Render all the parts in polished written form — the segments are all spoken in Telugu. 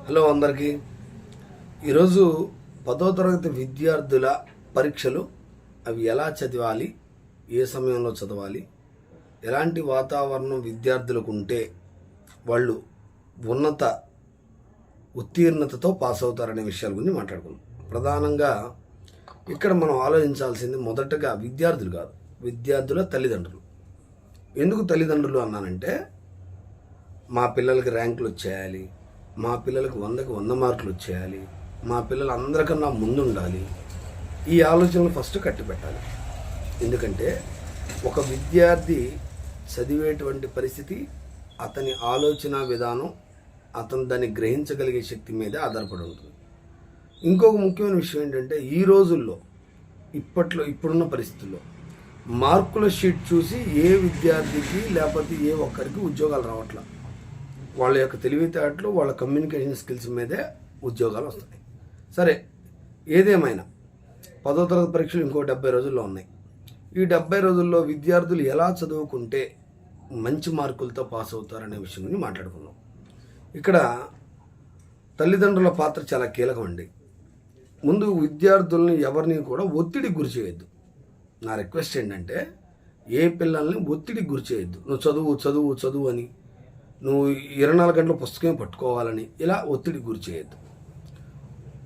హలో అందరికీ. ఈరోజు 10వ తరగతి విద్యార్థుల పరీక్షలు అవి ఎలా చదవాలి, ఏ సమయంలో చదవాలి, ఎలాంటి వాతావరణం విద్యార్థులకు ఉంటే వాళ్ళు ఉన్నత ఉత్తీర్ణతతో పాస్ అవుతారనే విషయాల గురించి మాట్లాడుకుందాం. ప్రధానంగా ఇక్కడ మనం ఆలోచించాల్సింది మొదటగా విద్యార్థులు కాదు, విద్యార్థుల తల్లిదండ్రులు. ఎందుకు తల్లిదండ్రులు అన్నానంటే, మా పిల్లలకి ర్యాంకులు వచ్చేయాలి, మా పిల్లలకు 100కి 100 మార్కులు వచ్చేయాలి, మా పిల్లలు అందరికన్నా ముందు ఉండాలి, ఈ ఆలోచనలు ఫస్ట్ కట్టిపెట్టాలి. ఎందుకంటే ఒక విద్యార్థి చదివేటువంటి పరిస్థితి, అతని ఆలోచన విధానం, అతను దాన్ని గ్రహించగలిగే శక్తి మీద ఆధారపడి ఉంటుంది. ఇంకొక ముఖ్యమైన విషయం ఏంటంటే, ఈ రోజుల్లో ఇప్పుడున్న పరిస్థితుల్లో మార్కుల షీట్ చూసి ఏ విద్యార్థికి లేకపోతే ఏ ఒక్కరికి ఉద్యోగాలు రావట్లా. వాళ్ళ యొక్క తెలివితేటలు, వాళ్ళ కమ్యూనికేషన్ స్కిల్స్ మీదే ఉద్యోగాలు వస్తాయి. సరే, ఏదేమైనా 10వ తరగతి పరీక్షలు ఇంకో 70 రోజుల్లో ఉన్నాయి. ఈ 70 రోజుల్లో విద్యార్థులు ఎలా చదువుకుంటే మంచి మార్కులతో పాస్ అవుతారనే విషయం గురించి మాట్లాడుకుందాం. ఇక్కడ తల్లిదండ్రుల పాత్ర చాలా కీలకం అండి. ముందు విద్యార్థుల్ని ఎవరిని కూడా ఒత్తిడికి గురి చేయొద్దు. నా రిక్వెస్ట్ ఏంటంటే, ఏ పిల్లల్ని ఒత్తిడికి గురి చేయొద్దు. నువ్వు చదువు చదువు చదువు అని, నువ్వు 24 గంటల పుస్తకం పట్టుకోవాలని ఇలా ఒత్తిడి గురి చేయొద్దు.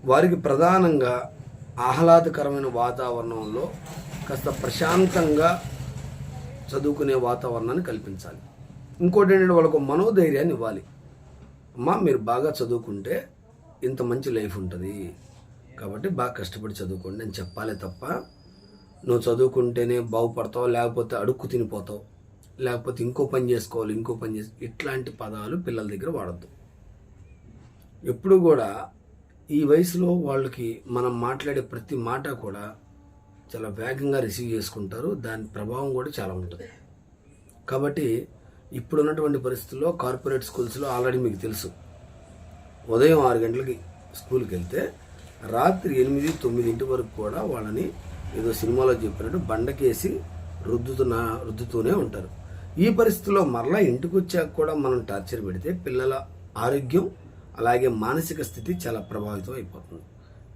వారికి ప్రధానంగా ఆహ్లాదకరమైన వాతావరణంలో కాస్త ప్రశాంతంగా చదువుకునే వాతావరణాన్ని కల్పించాలి. ఇంకోటి ఏంటంటే, వాళ్ళకు మనోధైర్యాన్ని ఇవ్వాలి. అమ్మా, మీరు బాగా చదువుకుంటే ఇంత మంచి లైఫ్ ఉంటుంది, కాబట్టి బాగా కష్టపడి చదువుకోండి అని చెప్పాలి తప్ప, నువ్వు చదువుకుంటేనే బాగుపడతావు, లేకపోతే అడుక్కు తినిపోతావు, లేకపోతే ఇంకో పని చేసుకోవాలి, ఇట్లాంటి పదాలు పిల్లల దగ్గర వాడద్దు. ఎప్పుడు కూడా ఈ వయసులో వాళ్ళకి మనం మాట్లాడే ప్రతి మాట కూడా చాలా వేగంగా రిసీవ్ చేసుకుంటారు. దాని ప్రభావం కూడా చాలా ఉంటుంది. కాబట్టి ఇప్పుడున్నటువంటి పరిస్థితుల్లో కార్పొరేట్ స్కూల్స్లో ఆల్రెడీ మీకు తెలుసు, ఉదయం 6 గంటలకి స్కూల్కి వెళ్తే రాత్రి 8, 9 వరకు కూడా వాళ్ళని ఏదో సినిమాలో చెప్పినట్టు బండకేసి రుద్దుతూనే ఉంటారు. ఈ పరిస్థితుల్లో మరలా ఇంటికి వచ్చాక కూడా మనం టార్చర్ పెడితే పిల్లల ఆరోగ్యం అలాగే మానసిక స్థితి చాలా ప్రభావితం అయిపోతుంది.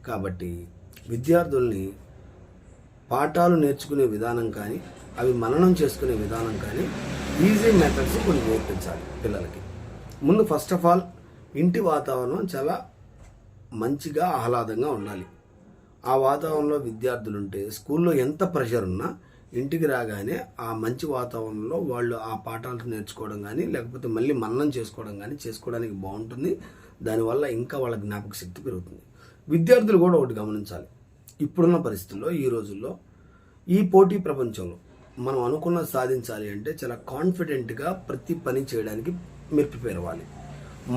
కాబట్టి విద్యార్థుల్ని పాఠాలు నేర్చుకునే విధానం కానీ, అవి మననం చేసుకునే విధానం కానీ, ఈజీ మెథడ్స్ కొన్ని నేర్పించాలి పిల్లలకి. ముందు ఫస్ట్ ఆఫ్ ఆల్ ఇంటి వాతావరణం చాలా మంచిగా ఆహ్లాదంగా ఉండాలి. ఆ వాతావరణంలో విద్యార్థులు ఉంటే స్కూల్లో ఎంత ప్రెషర్ ఉన్నా ఇంటికి రాగానే ఆ మంచి వాతావరణంలో వాళ్ళు ఆ పాఠాలు నేర్చుకోవడం కానీ, లేకపోతే మళ్ళీ మననం చేసుకోవడానికి బాగుంటుంది. దానివల్ల ఇంకా వాళ్ళ జ్ఞాపక శక్తి పెరుగుతుంది. విద్యార్థులు కూడా ఒకటి గమనించాలి, ఇప్పుడున్న పరిస్థితుల్లో, ఈ రోజుల్లో, ఈ పోటీ ప్రపంచంలో మనం అనుకున్నది సాధించాలి అంటే చాలా కాన్ఫిడెంట్గా ప్రతి పని చేయడానికి మీరు ప్రిపేర్ అవ్వాలి.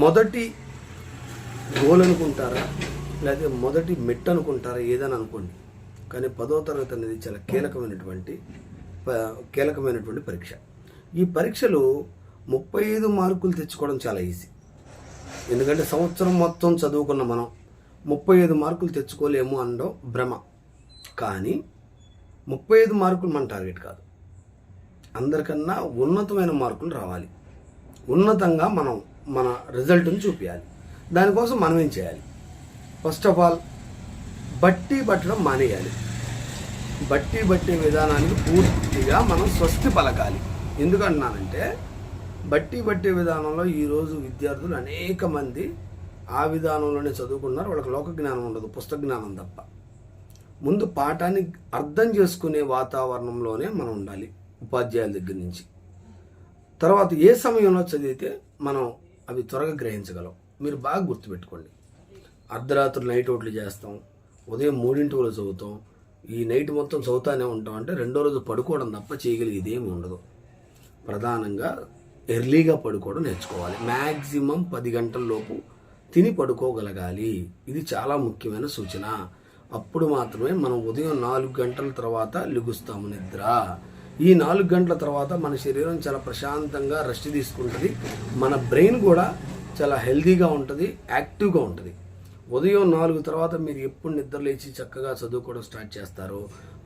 మొదటి గోల్ అనుకుంటారా, లేకపోతే మొదటి మెట్టు అనుకుంటారా, ఏదని అనుకోండి, కానీ 10వ తరగతి అనేది చాలా కీలకమైనటువంటి పరీక్ష. ఈ పరీక్షలు 35 మార్కులు తెచ్చుకోవడం చాలా ఈజీ. ఎందుకంటే సంవత్సరం మొత్తం చదువుకున్న మనం 35 మార్కులు తెచ్చుకోలేము అనడం భ్రమ. కానీ 35 మార్కులు మన టార్గెట్ కాదు. అందరికన్నా ఉన్నతమైన మార్కులు రావాలి. ఉన్నతంగా మనం మన రిజల్ట్ని చూపించాలి. దానికోసం మనం ఏం చేయాలి? ఫస్ట్ ఆఫ్ ఆల్ బట్టి పట్టడం మానేయాలి. బట్టి పట్టే విధానానికి పూర్తిగా మనం స్వస్తి పలకాలి. ఎందుకంటున్నానంటే, బట్టి పట్టే విధానంలో ఈరోజు విద్యార్థులు అనేక మంది ఆ విధానంలోనే చదువుకున్నారు. వాళ్ళకి లోక జ్ఞానం ఉండదు, పుస్తక జ్ఞానం తప్ప. ముందు పాఠాన్ని అర్థం చేసుకునే వాతావరణంలోనే మనం ఉండాలి, ఉపాధ్యాయుల దగ్గర నుంచి. తర్వాత ఏ సమయంలో చదివితే మనం అవి త్వరగా గ్రహించగలం. మీరు బాగా గుర్తుపెట్టుకోండి, అర్ధరాత్రులు నైట్ అవుట్లు చేస్తాం, ఉదయం 3 చదువుతాం, ఈ నైట్ మొత్తం చదువుతానే ఉంటాం అంటే రెండో రోజు పడుకోవడం తప్ప చేయగలిగేది ఏమి ఉండదు. ప్రధానంగా ఎర్లీగా పడుకోవడం నేర్చుకోవాలి. మ్యాక్సిమం 10 గంటల లోపు తిని పడుకోగలగాలి. ఇది చాలా ముఖ్యమైన సూచన. అప్పుడు మాత్రమే మనం ఉదయం 4 గంటల తర్వాత లెగుస్తాము నిద్ర. ఈ 4 గంటల తర్వాత మన శరీరం చాలా ప్రశాంతంగా రెస్ట్ తీసుకుంటుంది. మన బ్రెయిన్ కూడా చాలా హెల్తీగా ఉంటుంది, యాక్టివ్గా ఉంటుంది. ఉదయం 4 తర్వాత మీరు ఎప్పుడు నిద్ర లేచి చక్కగా చదువుకోవడం స్టార్ట్ చేస్తారో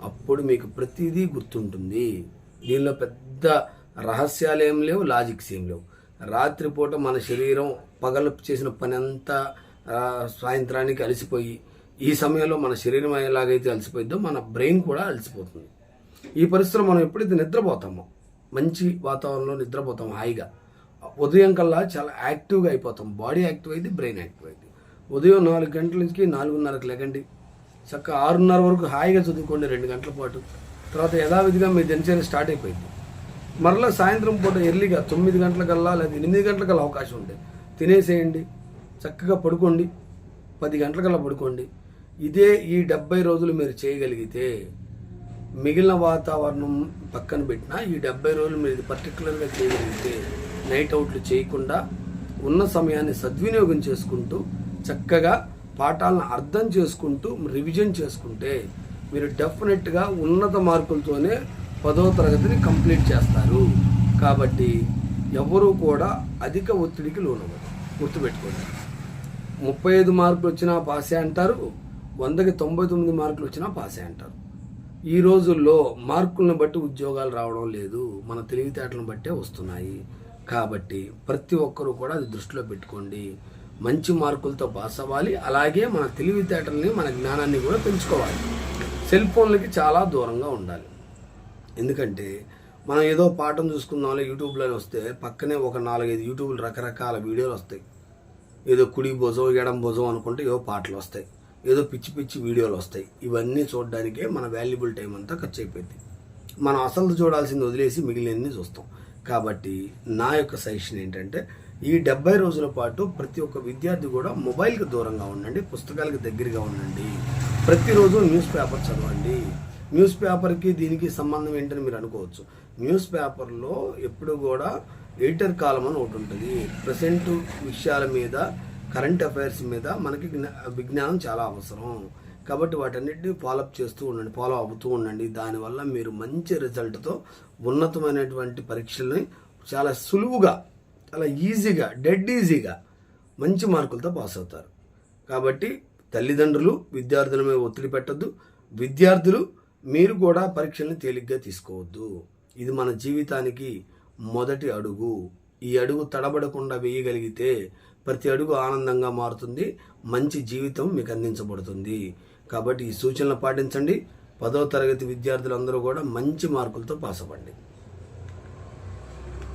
అప్పుడు మీకు ప్రతిదీ గుర్తుంటుంది. దీనిలో పెద్ద రహస్యాలు ఏం లేవు, లాజిక్స్ ఏం లేవు. రాత్రిపూట మన శరీరం పగలు చేసిన పని అంతా సాయంత్రానికి అలసిపోయి ఈ సమయంలో మన శరీరం ఎలాగైతే అలసిపోయిద్దో మన బ్రెయిన్ కూడా అలసిపోతుంది. ఈ పరిస్థితుల్లో మనం ఎప్పుడైతే నిద్రపోతామో మంచి వాతావరణంలో నిద్రపోతాం హాయిగా, ఉదయం కల్లా చాలా యాక్టివ్గా అయిపోతాం. బాడీ యాక్టివ్ అయింది, బ్రెయిన్ యాక్టివ్ అయింది. ఉదయం 4 గంటల నుంచి 4:30కి లెగండి, చక్కగా 6:30 వరకు హాయిగా చదువుకోండి 2 గంటల పాటు. తర్వాత యథావిధిగా మీ దినచర్య స్టార్ట్ అయిపోయింది. మరలా సాయంత్రం పూట ఎర్లీగా 9 గంటలకల్లా లేదా 8 గంటలకల్లా అవకాశం ఉంటుంది, తినేసేయండి, చక్కగా పడుకోండి, 10 గంటలకల్లా పడుకోండి. ఇదే ఈ 70 రోజులు మీరు చేయగలిగితే మిగిలిన వాతావరణం పక్కన పెట్టినా ఈ 70 రోజులు మీరు ఇది పర్టికులర్గా చేయగలిగితే నైట్ అవుట్లు చేయకుండా ఉన్న సమయాన్ని సద్వినియోగం చేసుకుంటూ చక్కగా పాఠాలను అర్థం చేసుకుంటూ రివిజన్ చేసుకుంటే మీరు డెఫినెట్గా ఉన్నత మార్కులతోనే 10వ తరగతిని కంప్లీట్ చేస్తారు. కాబట్టి ఎవరూ కూడా అధిక ఒత్తిడికి లోనవ్వరు. గుర్తుపెట్టుకోండి, 35 మార్కులు వచ్చినా పాసే అంటారు, 100కి 99 మార్కులు వచ్చినా పాసే అంటారు. ఈ రోజుల్లో మార్కులను బట్టి ఉద్యోగాలు రావడం లేదు, మన తెలివితేటలను బట్టే వస్తున్నాయి. కాబట్టి ప్రతి ఒక్కరూ కూడా అది దృష్టిలో పెట్టుకోండి. మంచి మార్కులతో పాస్ అవ్వాలి, అలాగే మన తెలివితేటల్ని మన జ్ఞానాన్ని కూడా పెంచుకోవాలి. సెల్ ఫోన్లకి చాలా దూరంగా ఉండాలి. ఎందుకంటే మనం ఏదో పాఠం చూసుకుందాంలో యూట్యూబ్లోనే వస్తే పక్కనే ఒక 4-5 యూట్యూబ్లు రకరకాల వీడియోలు వస్తాయి. ఏదో కుడి భుజం ఎడం భుజం అనుకుంటే ఏదో పాటలు వస్తాయి, ఏదో పిచ్చి పిచ్చి వీడియోలు వస్తాయి. ఇవన్నీ చూడడానికే మన వాల్యుబుల్ టైం అంతా ఖర్చు అయిపోయింది. మనం అసలు చూడాల్సింది వదిలేసి మిగిలినన్ని చూస్తాం. కాబట్టి నా యొక్క సజెషన్ ఏంటంటే ఈ 70 రోజుల పాటు ప్రతి ఒక్క విద్యార్థి కూడా మొబైల్కి దూరంగా ఉండండి, పుస్తకాలకు దగ్గరగా ఉండండి. ప్రతిరోజు న్యూస్ పేపర్ చదవండి. న్యూస్ పేపర్కి దీనికి సంబంధం ఏంటని మీరు అనుకోవచ్చు. న్యూస్ పేపర్లో ఎప్పుడు కూడా ఎడిటర్ కాలం అని ఒకటి ఉంటుంది. ప్రజెంట్ విషయాల మీద, కరెంట్ అఫైర్స్ మీద మనకి విజ్ఞానం చాలా అవసరం. కాబట్టి వాటన్నిటిని ఫాలో అవుతూ ఉండండి. దానివల్ల మీరు మంచి రిజల్ట్తో ఉన్నతమైనటువంటి పరీక్షల్ని చాలా సులువుగా, చాలా ఈజీగా, డెడ్ ఈజీగా మంచి మార్కులతో పాస్ అవుతారు. కాబట్టి తల్లిదండ్రులు విద్యార్థుల మీద ఒత్తిడి పెట్టద్దు, విద్యార్థులు మీరు కూడా పరీక్షల్ని తేలిగ్గా తీసుకోవద్దు. ఇది మన జీవితానికి మొదటి అడుగు. ఈ అడుగు తడబడకుండా వేయగలిగితే ప్రతి అడుగు ఆనందంగా మారుతుంది, మంచి జీవితం మీకు అందించబడుతుంది. కాబట్టి ఈ సూచనలు పాటించండి. 10వ తరగతి విద్యార్థులందరూ కూడా మంచి మార్కులతో పాస్ అవ్వండి.